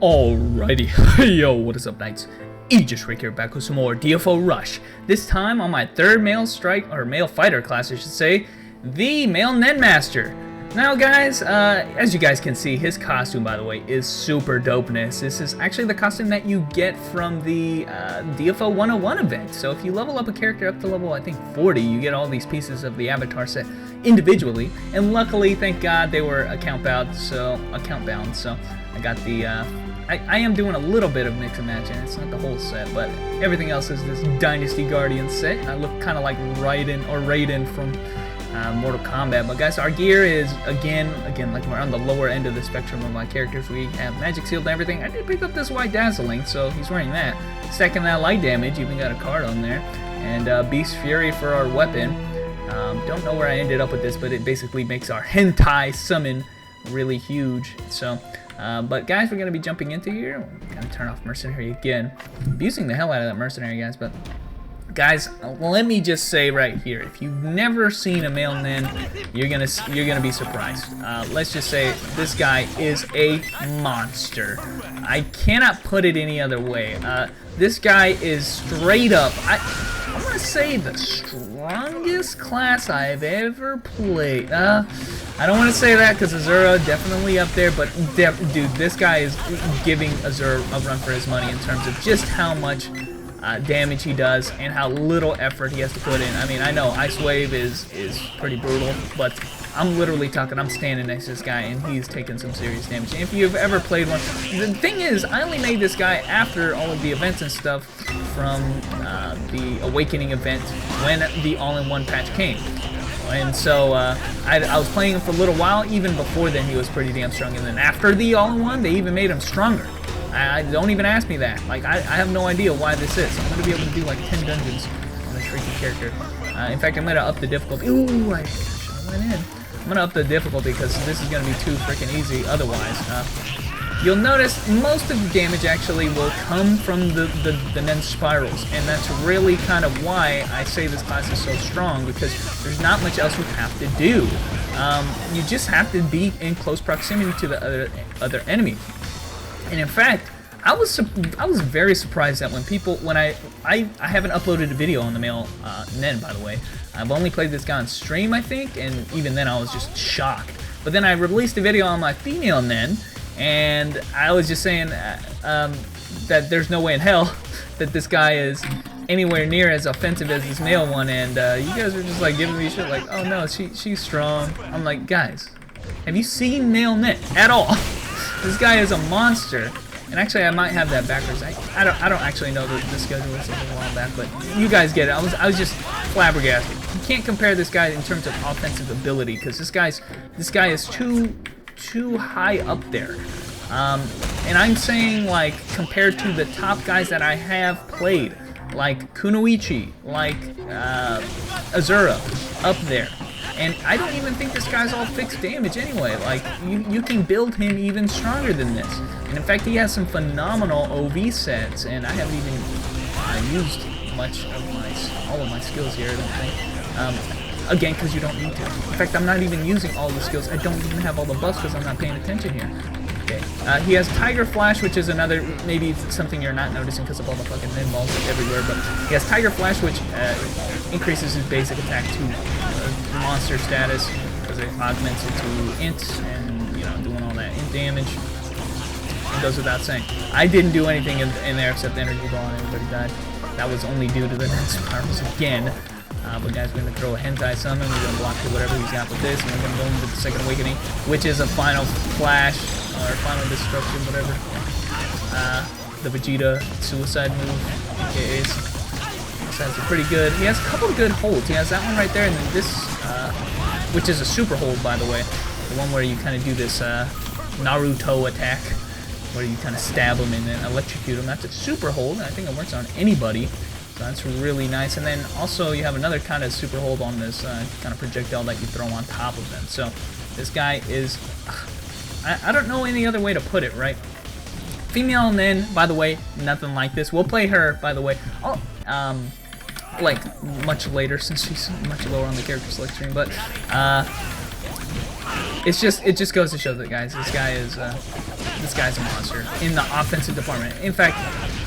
Alrighty, yo, what is up, Knights? Aegis Rick here, back with some more DFO Rush. This time on my third male fighter class, I should say, the male Nen Master. Now, guys, as you guys can see, his costume, by the way, is super dopeness. This is actually the costume that you get from the DFO 101 event. So if you level up a character up to level, I think, 40, you get all these pieces of the avatar set individually. And luckily, thank God, they were account bound. So I got the. I am doing a little bit of mix and match, and it's not the whole set, but everything else is this Dynasty Guardian set. I look kind of like Raiden from Mortal Kombat. But guys, our gear is again, like we're on the lower end of the spectrum of my characters. We have magic shield and everything. I did pick up this white dazzling, so he's wearing that. Stacking that light damage, even got a card on there, and Beast Fury for our weapon. Don't know where I ended up with this, but it basically makes our hentai summon really huge. So. But guys, we're going to be jumping into here. We're going to turn off Mercenary again. Abusing the hell out of that Mercenary, guys. But guys, let me just say right here, if you've never seen a male Nen, you're gonna be surprised. Let's just say this guy is a monster. I cannot put it any other way. This guy is straight up, I want to say, the strongest class I've ever played. I don't want to say that because Azura definitely up there, but dude, this guy is giving Azura a run for his money in terms of just how much damage he does and how little effort he has to put in. I mean, I know Ice Wave is pretty brutal, but I'm literally talking, I'm standing next to this guy and he's taking some serious damage. And if you've ever played one, the thing is, I only made this guy after all of the events and stuff from the Awakening event when the all-in-one patch came. And so I was playing him for a little while. Even before then, he was pretty damn strong. And then after the all-in-one, they even made him stronger. I don't even ask me that. Like, I have no idea why this is. I'm going to be able to do like 10 dungeons on this freaking character. In fact, I'm going to up the difficulty. Ooh, I should have went in. I'm going to up the difficulty because this is going to be too freaking easy otherwise. You'll notice most of the damage actually will come from the Nen spirals, and that's really kind of why I say this class is so strong, because there's not much else you have to do. You just have to be in close proximity to the other enemy. And in fact, I was very surprised that when I haven't uploaded a video on the male Nen, by the way. I've only played this guy on stream, I think, and even then I was just shocked. But then I released a video on my female Nen, and I was just saying that there's no way in hell that this guy is anywhere near as offensive as this male one, and you guys were just like giving me shit like, oh no, she's strong. I'm like, guys, have you seen male Nen at all? This guy is a monster. And actually, I might have that backwards. I don't actually know the schedule was a while back, but you guys get it. I was just flabbergasted. You can't compare this guy in terms of offensive ability, because this guy is too high up there. And I'm saying, like, compared to the top guys that I have played, like Kunoichi, like Azura, up there. And I don't even think this guy's all fixed damage anyway. Like, you can build him even stronger than this. And in fact, he has some phenomenal OV sets, and I haven't even used much of all of my skills here, I don't think. Again, because you don't need to. In fact, I'm not even using all the skills. I don't even have all the buffs because I'm not paying attention here. Okay. He has Tiger Flash, which is another, maybe something you're not noticing because of all the fucking Nen balls everywhere, but he has Tiger Flash, which increases his basic attack to monster status, because it augments it to int, and, you know, doing all that int damage. It goes without saying. I didn't do anything in there except the energy ball, and everybody died. That was only due to the Nen spirals again. But guys, we're going to throw a hentai summon. We're going to block through whatever he's got with this, and we're going to go into the second awakening, which is a final flash, or final destruction, whatever. The Vegeta suicide move, aka. This has a pretty good. He has a couple of good holds. He has that one right there, and then this, which is a super hold, by the way. The one where you kind of do this Naruto attack, where you kind of stab him and then electrocute him. That's a super hold, and I think it works on anybody. So that's really nice. And then also you have another kind of super hold on this kind of projectile that you throw on top of them. So this guy is, I don't know any other way to put it, right? Female Nen, by the way, nothing like this. We'll play her, by the way, like much later, since she's much lower on the character select screen. But it just goes to show that, guys, this guy is this guy's a monster in the offensive department. In fact,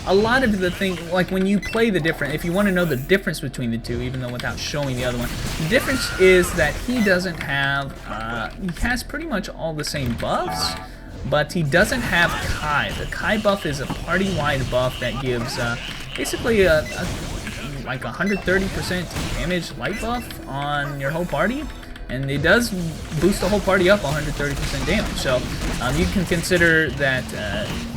a lot of the thing, like when you play the different, if you want to know the difference between the two, even though without showing the other one, the difference is that he doesn't have, he has pretty much all the same buffs, but he doesn't have Kai. The Kai buff is a party-wide buff that gives basically like 130% damage light buff on your whole party. And it does boost the whole party up 130% damage. So you can consider that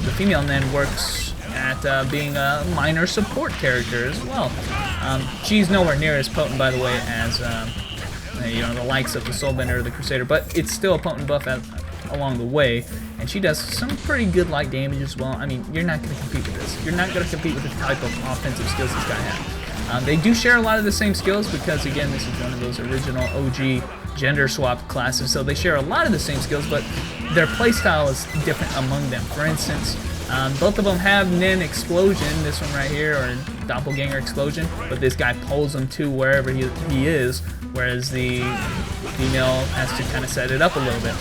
the female then works at being a minor support character as well. She's nowhere near as potent, by the way, as you know, the likes of the Soulbender or the Crusader, but it's still a potent buff along the way. And she does some pretty good light damage as well. I mean, you're not going to compete with this. You're not going to compete with the type of offensive skills this guy has. They do share a lot of the same skills because, again, this is one of those original OG gender swap classes, so they share a lot of the same skills, but their playstyle is different among them. For instance, both of them have Nen Explosion, this one right here, or Doppelganger Explosion, but this guy pulls them to wherever he is, whereas the female has to kind of set it up a little bit.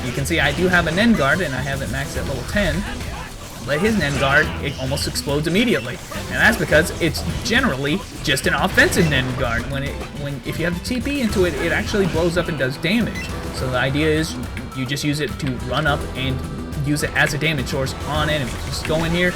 You can see I do have a Nen Guard, and I have it maxed at level 10. But his Nen Guard, it almost explodes immediately, and that's because it's generally just an offensive Nen Guard. If you have the TP into it, it actually blows up and does damage. So the idea is you just use it to run up and use it as a damage source on enemies. Just go in here,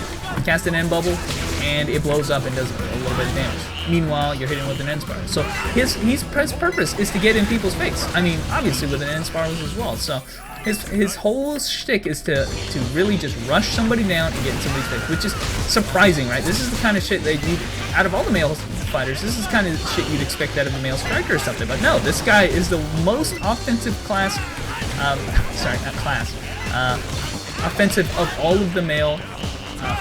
cast an Nen Bubble, and it blows up and does a little bit of damage. Meanwhile, you're hitting with an Nen Spiral. So his purpose is to get in people's face. I mean, obviously with an Nen Spirals as well. So his whole shtick is to really just rush somebody down and get in somebody's face, which is surprising, right? This is the kind of shit that you, out of all the male fighters, this is the kind of shit you'd expect out of a male striker or something. But no, this guy is the most offensive class, sorry, not class, offensive of all of the male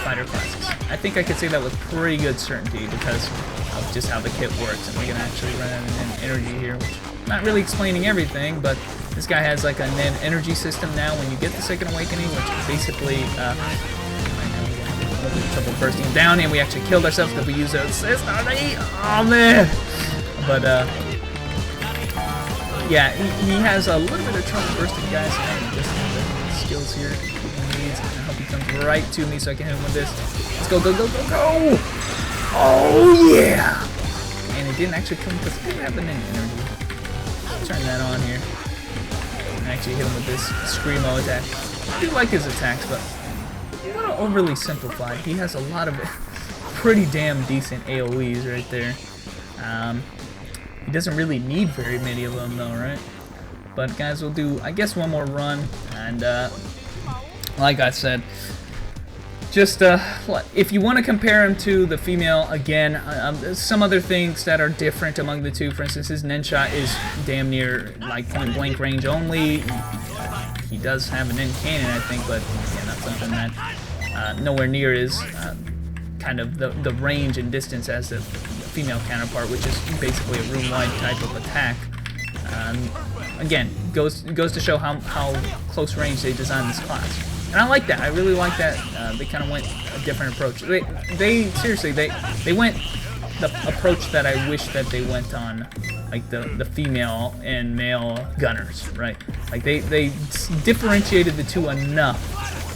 fighter classes. I think I could say that with pretty good certainty because of just how the kit works. And we're going to actually run out of Nen energy here, which I'm not really explaining everything, but this guy has like a Nen energy system now when you get the Second Awakening, which is basically trouble bursting down, and we actually killed ourselves because we used our assist on the, oh man! But yeah, he has a little bit of trouble bursting, guys. Just the skills here he needs. I hope he comes right to me so I can hit him with this. Let's go, go, go, go, go! Oh yeah! And it didn't actually come because it didn't have the Nen energy. Turn that on here. And actually hit him with this Screamo attack. I do like his attacks, but a little overly simplified. He has a lot of pretty damn decent AoEs right there. He doesn't really need very many of them though, right? But guys, we'll do, I guess, one more run, and like I said, just if you want to compare him to the female, again, some other things that are different among the two. For instance, his Nen Shot is damn near like point blank range only. He does have an Nen Cannon, I think, but again, that's something that nowhere near is kind of the range and distance as the female counterpart, which is basically a room-wide type of attack. Again, goes to show how close range they designed this class. And I like that. I really like that. They kind of went a different approach. They seriously, they went the approach that I wish that they went on, like the female and male gunners, right? Like they differentiated the two enough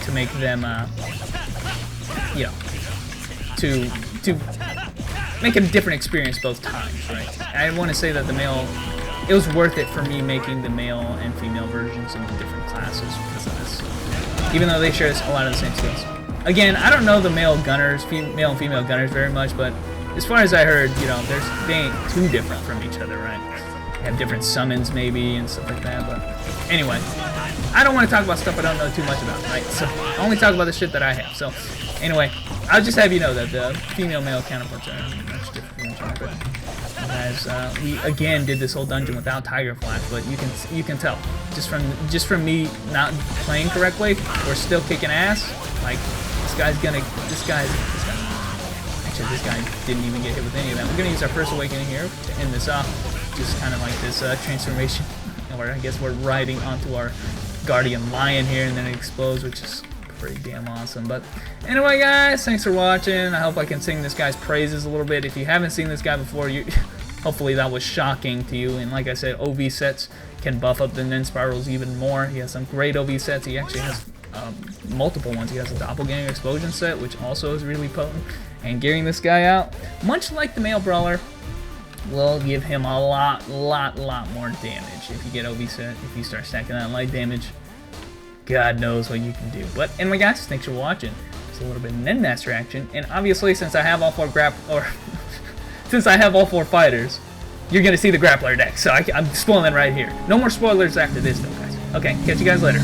to make them, you know, to make it a different experience both times, right? I want to say that the male, it was worth it for me making the male and female versions into different classes because of this. Even though they share a lot of the same skills. Again, I don't know the male gunners, male and female gunners very much, but as far as I heard, you know, they ain't too different from each other, right? They have different summons maybe and stuff like that, but anyway, I don't want to talk about stuff I don't know too much about, right? So I only talk about the shit that I have. So anyway, I'll just have you know that the female-male counterparts are much different from each other. Guys, we again did this whole dungeon without Tiger Flash, but you can tell just from me not playing correctly, we're still kicking ass. Like this guy actually this guy didn't even get hit with any of that. We're gonna use our first awakening here to end this off, just kind of like this transformation, or I guess we're riding onto our guardian lion here, and then it explodes, which is pretty damn awesome. But anyway, guys, thanks for watching. I hope I can sing this guy's praises a little bit. If you haven't seen this guy before, hopefully that was shocking to you. And like I said, OV sets can buff up the Nen Spirals even more. He has some great OV sets. He actually has multiple ones. He has a doppelganger explosion set, which also is really potent. And gearing this guy out, much like the male brawler, will give him a lot more damage if you get OB set. If you start stacking that light damage, God knows what you can do. But anyway, guys, thanks for watching. It's a little bit of Netmaster action, and obviously, since I have all four since I have all four fighters, you're gonna see the grappler deck. So I'm spoiling right here. No more spoilers after this, though, guys. Okay, catch you guys later.